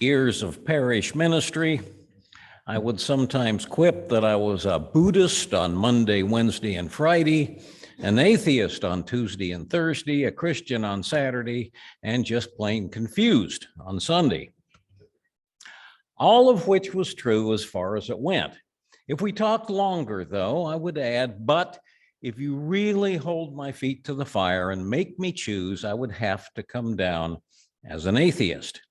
years of parish ministry, I would sometimes quip that I was a Buddhist on Monday, Wednesday, and Friday, an atheist on Tuesday and Thursday, a Christian on Saturday, and just plain confused on Sunday. All of which was true as far as it went. If we talked longer, though, I would add, but if you really hold my feet to the fire and make me choose, I would have to come down as an atheist.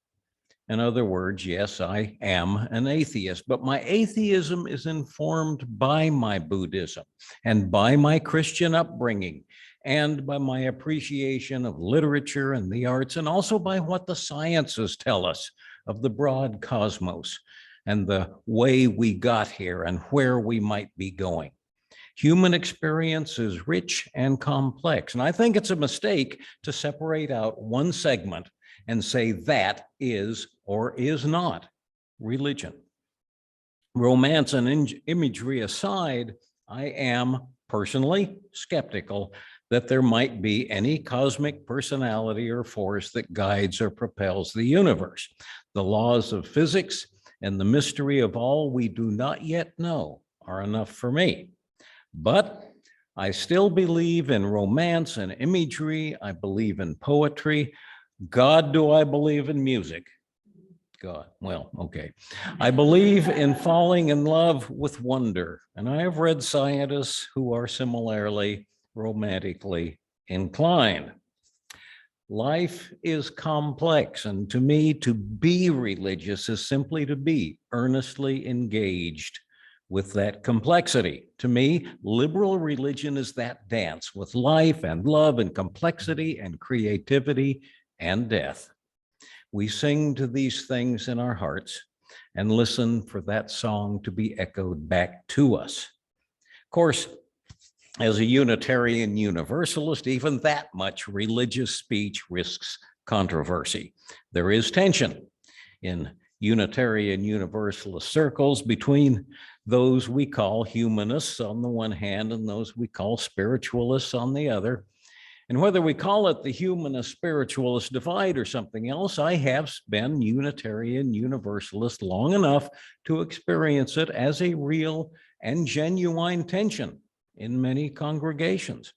In other words, yes, I am an atheist, but my atheism is informed by my Buddhism and by my Christian upbringing and by my appreciation of literature and the arts, and also by what the sciences tell us of the broad cosmos and the way we got here and where we might be going. Human experience is rich and complex, and I think it's a mistake to separate out one segment and say that is or is not religion. Romance and imagery aside, I am personally skeptical that there might be any cosmic personality or force that guides or propels the universe. The laws of physics and the mystery of all we do not yet know are enough for me. But I still believe in romance and imagery. I believe in poetry. God, do I believe in music? God, well, okay. I believe in falling in love with wonder, and I have read scientists who are similarly romantically inclined. Life is complex, and to me, to be religious is simply to be earnestly engaged with that complexity. To me, liberal religion is that dance with life and love and complexity and creativity and death. We sing to these things in our hearts and listen for that song to be echoed back to us. Of course, as a Unitarian Universalist, even that much religious speech risks controversy. There is tension in Unitarian Universalist circles between those we call humanists on the one hand and those we call spiritualists on the other. And whether we call it the humanist spiritualist divide or something else, I have been Unitarian Universalist long enough to experience it as a real and genuine tension in many congregations.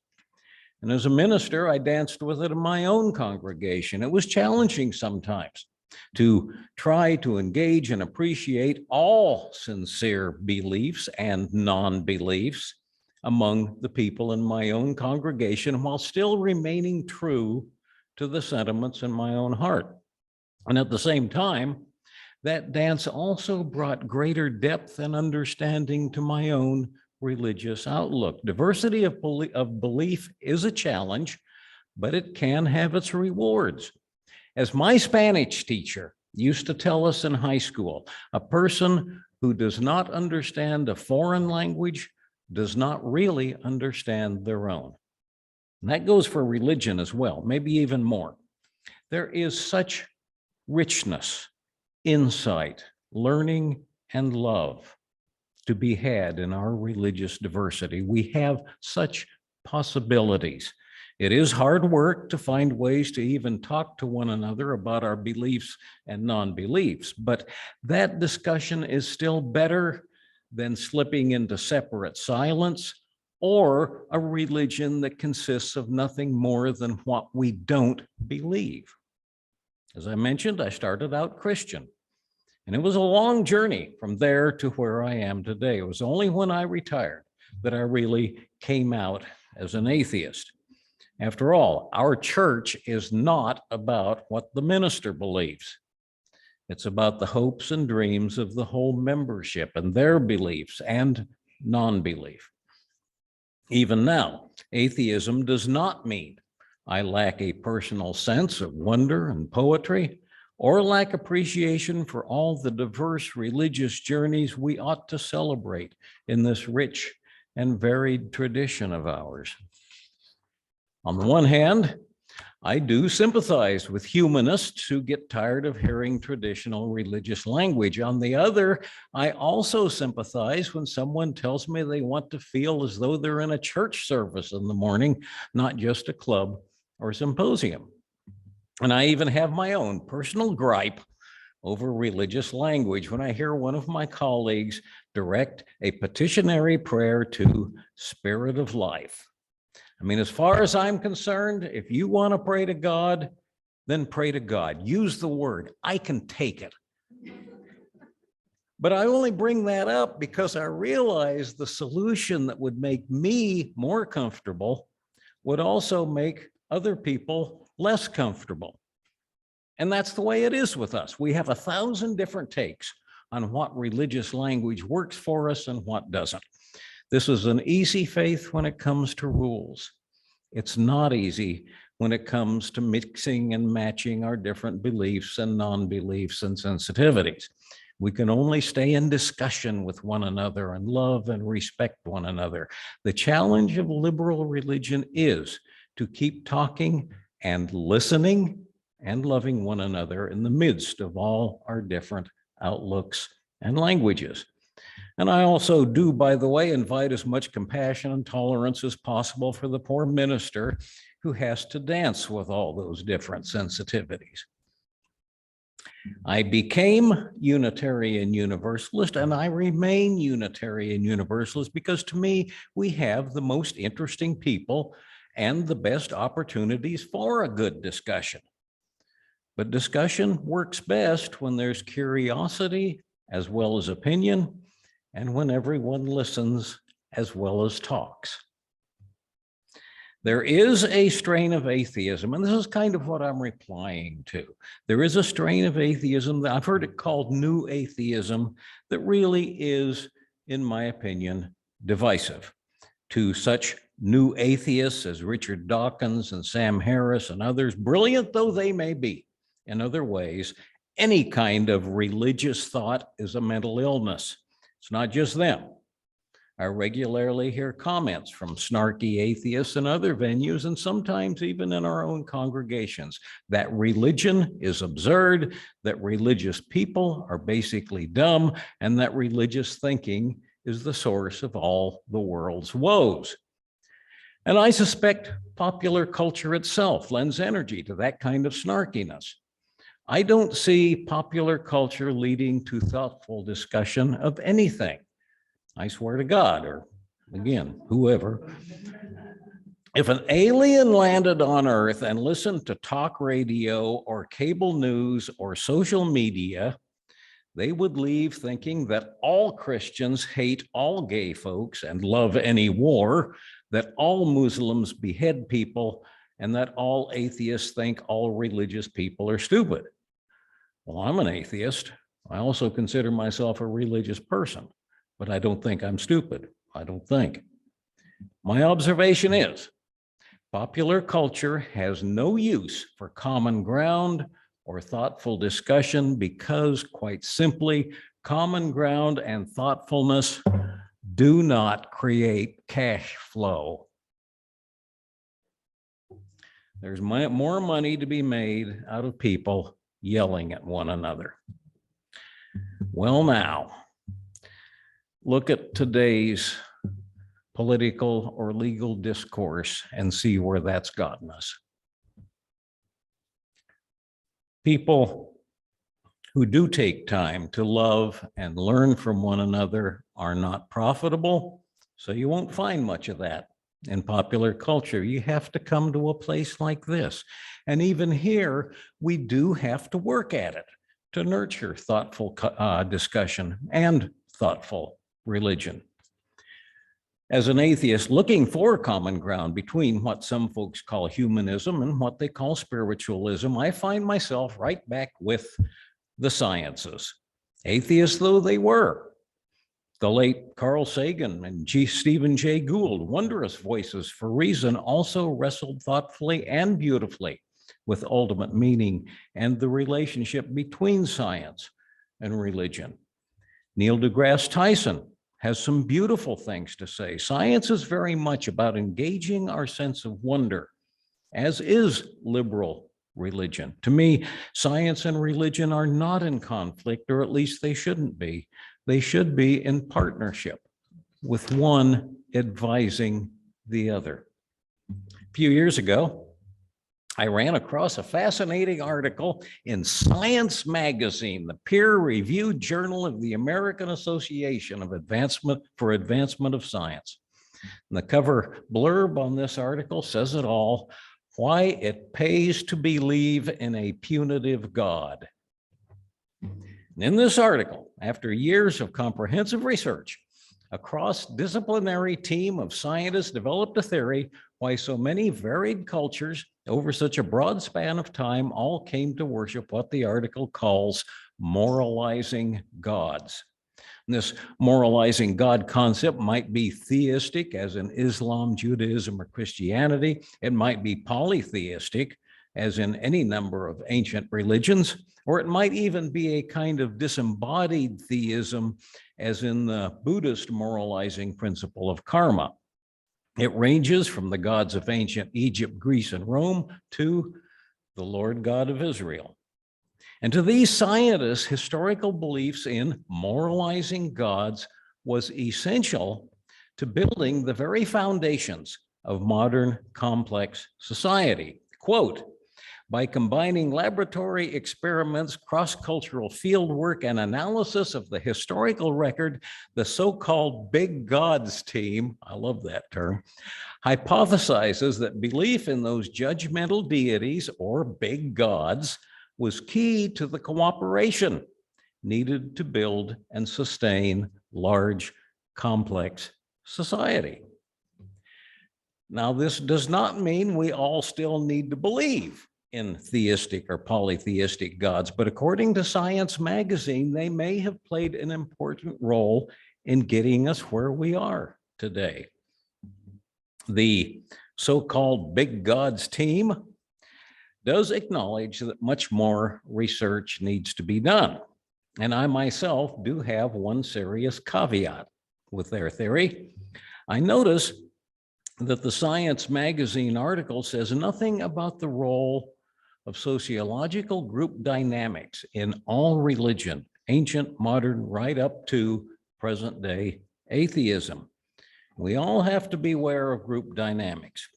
And as a minister, I danced with it in my own congregation. It was challenging sometimes to try to engage and appreciate all sincere beliefs and non-beliefs among the people in my own congregation while still remaining true to the sentiments in my own heart. And at the same time, that dance also brought greater depth and understanding to my own religious outlook. Diversity of belief is a challenge, but it can have its rewards. As my Spanish teacher used to tell us in high school, a person who does not understand a foreign language does not really understand their own. And that goes for religion as well, maybe even more. There is such richness, insight, learning, and love to be had in our religious diversity. We have such possibilities. It is hard work to find ways to even talk to one another about our beliefs and non-beliefs, but that discussion is still better than slipping into separate silence or a religion that consists of nothing more than what we don't believe. As I mentioned, I started out Christian, and it was a long journey from there to where I am today. It was only when I retired that I really came out as an atheist. After all, our church is not about what the minister believes. It's about the hopes and dreams of the whole membership and their beliefs and non-belief. Even now, atheism does not mean I lack a personal sense of wonder and poetry or lack appreciation for all the diverse religious journeys we ought to celebrate in this rich and varied tradition of ours. On the one hand, I do sympathize with humanists who get tired of hearing traditional religious language. On the other, I also sympathize when someone tells me they want to feel as though they're in a church service in the morning, not just a club or symposium. And I even have my own personal gripe over religious language when I hear one of my colleagues direct a petitionary prayer to Spirit of Life. I mean, as far as I'm concerned, if you want to pray to God, then pray to God. Use the word. I can take it. But I only bring that up because I realize the solution that would make me more comfortable would also make other people less comfortable. And that's the way it is with us. We have 1,000 different takes on what religious language works for us and what doesn't. This is an easy faith when it comes to rules. It's not easy when it comes to mixing and matching our different beliefs and non-beliefs and sensitivities. We can only stay in discussion with one another and love and respect one another. The challenge of liberal religion is to keep talking and listening and loving one another in the midst of all our different outlooks and languages. And I also do, by the way, invite as much compassion and tolerance as possible for the poor minister who has to dance with all those different sensitivities. I became Unitarian Universalist, and I remain Unitarian Universalist because to me, we have the most interesting people and the best opportunities for a good discussion. But discussion works best when there's curiosity as well as opinion, and when everyone listens as well as talks. There is a strain of atheism, and this is kind of what I'm replying to. There is a strain of atheism that I've heard it called New Atheism that really is, in my opinion, divisive. To such new atheists as Richard Dawkins and Sam Harris and others, brilliant though they may be in other ways, any kind of religious thought is a mental illness. It's not just them. I regularly hear comments from snarky atheists in other venues, and sometimes even in our own congregations, that religion is absurd, that religious people are basically dumb, and that religious thinking is the source of all the world's woes. And I suspect popular culture itself lends energy to that kind of snarkiness. I don't see popular culture leading to thoughtful discussion of anything. I swear to God, or again, whoever. If an alien landed on Earth and listened to talk radio or cable news or social media, they would leave thinking that all Christians hate all gay folks and love any war, that all Muslims behead people, and that all atheists think all religious people are stupid. Well, I'm an atheist. I also consider myself a religious person, but I don't think I'm stupid. I don't think. My observation is popular culture has no use for common ground or thoughtful discussion because, quite simply, common ground and thoughtfulness do not create cash flow. There's more money to be made out of people yelling at one another. Well, now, look at today's political or legal discourse and see where that's gotten us. People who do take time to love and learn from one another are not profitable, so you won't find much of that in popular culture. You have to come to a place like this. And even here, we do have to work at it to nurture thoughtful discussion and thoughtful religion. As an atheist looking for common ground between what some folks call humanism and what they call spiritualism, I find myself right back with the sciences. Atheists though they were, the late Carl Sagan and Stephen Jay Gould, wondrous voices for reason, also wrestled thoughtfully and beautifully with ultimate meaning and the relationship between science and religion. Neil deGrasse Tyson has some beautiful things to say. Science is very much about engaging our sense of wonder, as is liberal religion. To me, science and religion are not in conflict, or at least they shouldn't be. They should be in partnership, with one advising the other. A few years ago, I ran across a fascinating article in Science Magazine, the peer-reviewed journal of the American Association of Advancement of Science. And the cover blurb on this article says it all: why it pays to believe in a punitive God. And in this article, after years of comprehensive research, a cross-disciplinary team of scientists developed a theory why so many varied cultures over such a broad span of time all came to worship what the article calls moralizing gods. And this moralizing God concept might be theistic, as in Islam, Judaism, or Christianity. It might be polytheistic, as in any number of ancient religions, or it might even be a kind of disembodied theism, as in the Buddhist moralizing principle of karma. It ranges from the gods of ancient Egypt, Greece, and Rome to the Lord God of Israel. And to these scientists, historical beliefs in moralizing gods was essential to building the very foundations of modern complex society. Quote, by combining laboratory experiments, cross-cultural fieldwork, and analysis of the historical record, the so-called Big Gods team, I love that term, hypothesizes that belief in those judgmental deities or big gods was key to the cooperation needed to build and sustain large, complex society. Now, this does not mean we all still need to believe in theistic or polytheistic gods, but according to Science Magazine, they may have played an important role in getting us where we are today. The so-called Big Gods team does acknowledge that much more research needs to be done. And I myself do have one serious caveat with their theory. I notice that the Science Magazine article says nothing about the role of sociological group dynamics in all religion, ancient, modern, right up to present day atheism. We all have to be aware of group dynamics.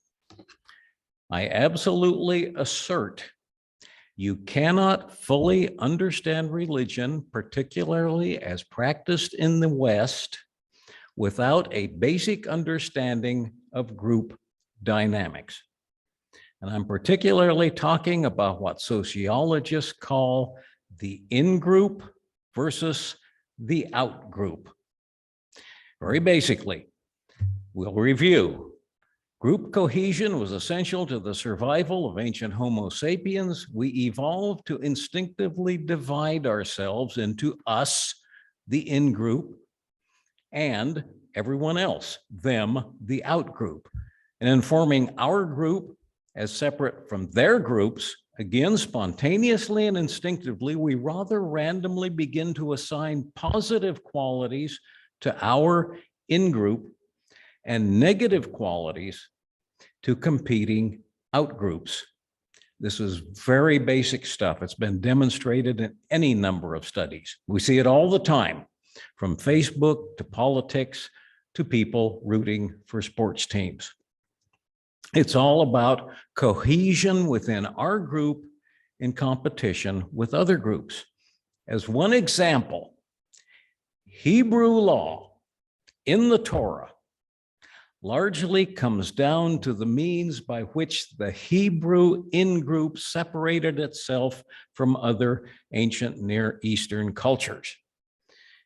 I absolutely assert you cannot fully understand religion, particularly as practiced in the West, without a basic understanding of group dynamics. And I'm particularly talking about what sociologists call the in-group versus the out-group. Very basically, we'll review. Group cohesion was essential to the survival of ancient Homo sapiens. We evolved to instinctively divide ourselves into us, the in-group, and everyone else, them, the out-group. And in forming our group as separate from their groups, again, spontaneously and instinctively, we rather randomly begin to assign positive qualities to our in-group and negative qualities to competing outgroups. This is very basic stuff. It's been demonstrated in any number of studies. We see it all the time, from Facebook to politics to people rooting for sports teams. It's all about cohesion within our group in competition with other groups. As one example, Hebrew law in the Torah largely comes down to the means by which the Hebrew in-group separated itself from other ancient Near Eastern cultures.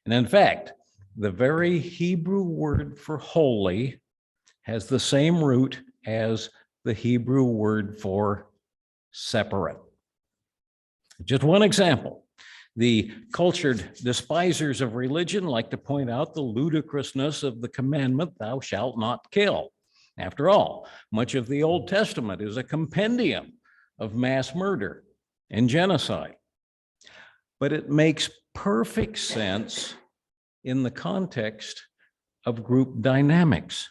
And in fact, the very Hebrew word for holy has the same root as the Hebrew word for separate. Just one example. The cultured despisers of religion like to point out the ludicrousness of the commandment, thou shalt not kill. After all, much of the Old Testament is a compendium of mass murder and genocide. But it makes perfect sense in the context of group dynamics.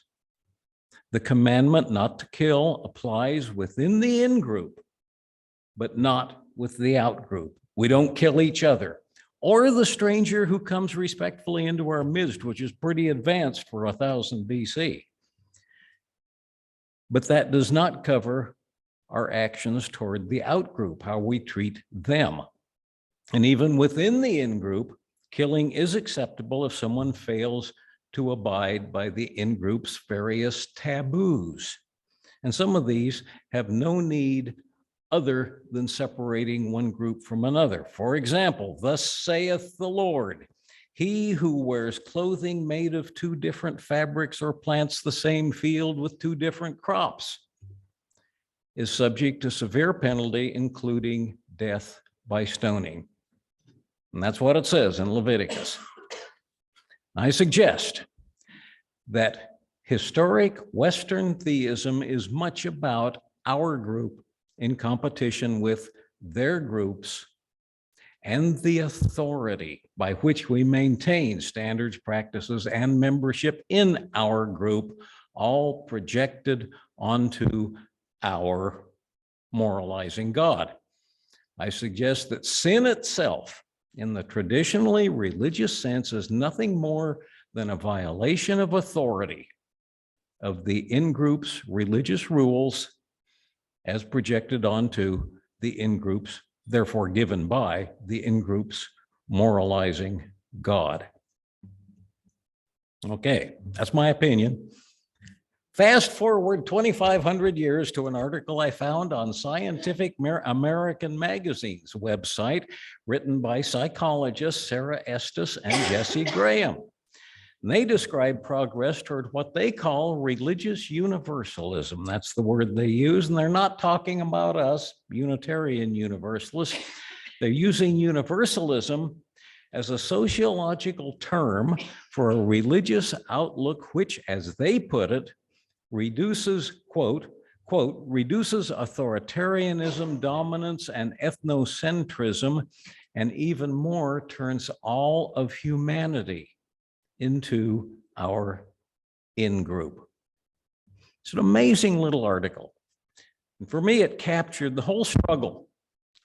The commandment not to kill applies within the in-group, but not with the out-group. We don't kill each other or the stranger who comes respectfully into our midst, which is pretty advanced for 1000 BC. But that does not cover our actions toward the out-group, how we treat them. And even within the in-group, killing is acceptable if someone fails to abide by the in-group's various taboos. And some of these have no need other than separating one group from another. For example, thus saith the Lord, he who wears clothing made of two different fabrics or plants the same field with two different crops is subject to severe penalty, including death by stoning. And that's what it says in Leviticus. I suggest that historic Western theism is much about our group in competition with their groups and the authority by which we maintain standards, practices, and membership in our group, all projected onto our moralizing God. I suggest that sin itself, in the traditionally religious sense, is nothing more than a violation of authority of the in-group's religious rules as projected onto the in-group's, therefore given by the in-group's moralizing God. Okay, that's my opinion. Fast forward 2,500 years to an article I found on Scientific American Magazine's website, written by psychologists Sarah Estes and Jesse Graham. And they describe progress toward what they call religious universalism. That's the word they use, and they're not talking about us, Unitarian Universalists. They're using universalism as a sociological term for a religious outlook which, as they put it, reduces, quote, reduces authoritarianism, dominance, and ethnocentrism, and even more, turns all of humanity into our in-group. It's an amazing little article. And for me, it captured the whole struggle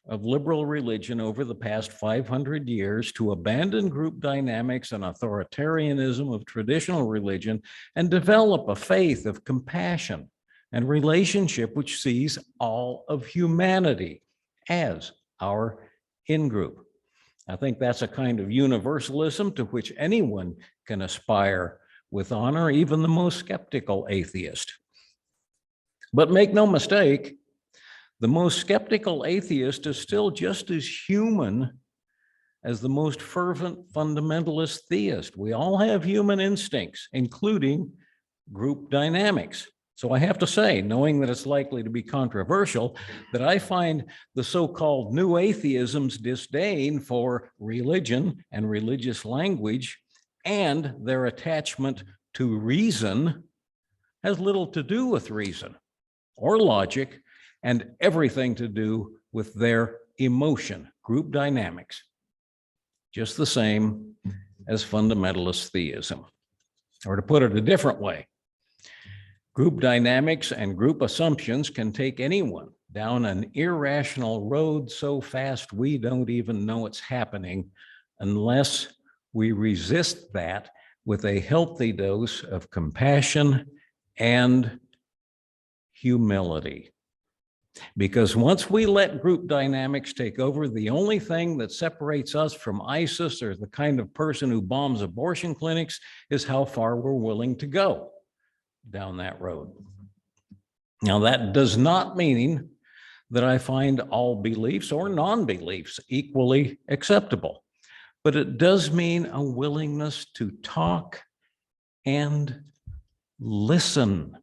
of liberal religion over the past 500 years to abandon group dynamics and authoritarianism of traditional religion and develop a faith of compassion and relationship which sees all of humanity as our in-group. I think that's a kind of universalism to which anyone can aspire with honor, even the most skeptical atheist. But make no mistake, the most skeptical atheist is still just as human as the most fervent fundamentalist theist. We all have human instincts, including group dynamics. So I have to say, knowing that it's likely to be controversial, that I find the so-called new atheism's disdain for religion and religious language and their attachment to reason has little to do with reason or logic, and everything to do with their emotion, group dynamics, just the same as fundamentalist theism. Or to put it a different way, group dynamics and group assumptions can take anyone down an irrational road so fast we don't even know it's happening unless we resist that with a healthy dose of compassion and humility. Because once we let group dynamics take over, the only thing that separates us from ISIS or the kind of person who bombs abortion clinics is how far we're willing to go down that road. Now, that does not mean that I find all beliefs or non-beliefs equally acceptable, but it does mean a willingness to talk and listen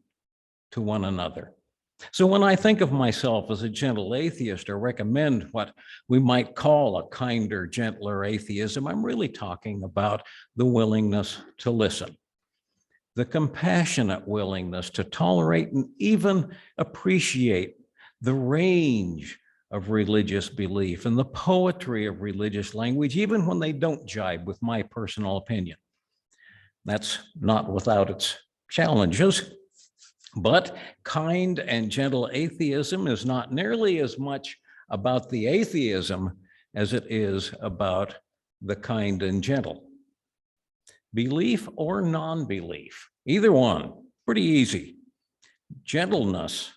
to one another. So when I think of myself as a gentle atheist or recommend what we might call a kinder, gentler atheism, I'm really talking about the willingness to listen, the compassionate willingness to tolerate and even appreciate the range of religious belief and the poetry of religious language, even when they don't jibe with my personal opinion. That's not without its challenges. But kind and gentle atheism is not nearly as much about the atheism as it is about the kind and gentle. Belief or non-belief, either one, pretty easy. Gentleness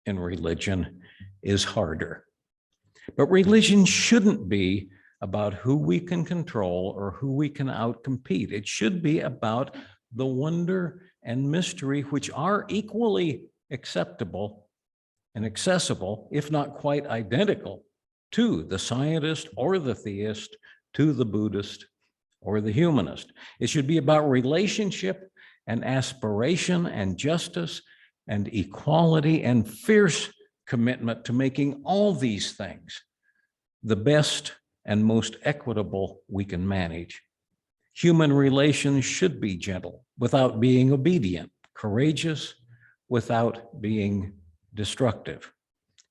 in religion is harder. But religion shouldn't be about who we can control or who we can outcompete. It should be about the wonder and mystery, which are equally acceptable and accessible, if not quite identical, to the scientist or the theist, to the Buddhist or the humanist. It should be about relationship and aspiration and justice and equality and fierce commitment to making all these things the best and most equitable we can manage. Human relations should be gentle without being obedient, courageous without being destructive.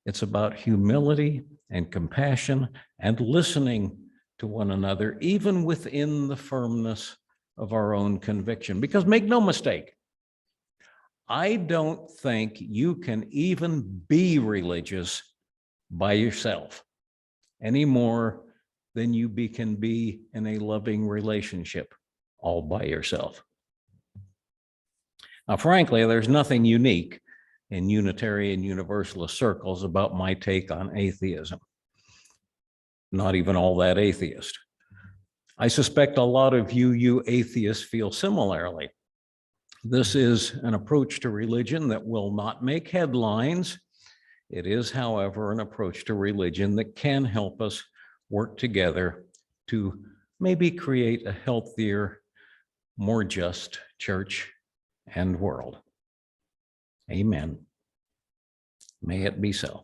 It's about humility and compassion and listening to one another, even within the firmness of our own conviction. Because make no mistake, I don't think you can even be religious by yourself any more than you can be in a loving relationship all by yourself. Now, frankly, there's nothing unique in Unitarian Universalist circles about my take on atheism. Not even all that atheist. I suspect a lot of you atheists feel similarly. This is an approach to religion that will not make headlines. It is, however, an approach to religion that can help us work together to maybe create a healthier, more just church and world. Amen. May it be so.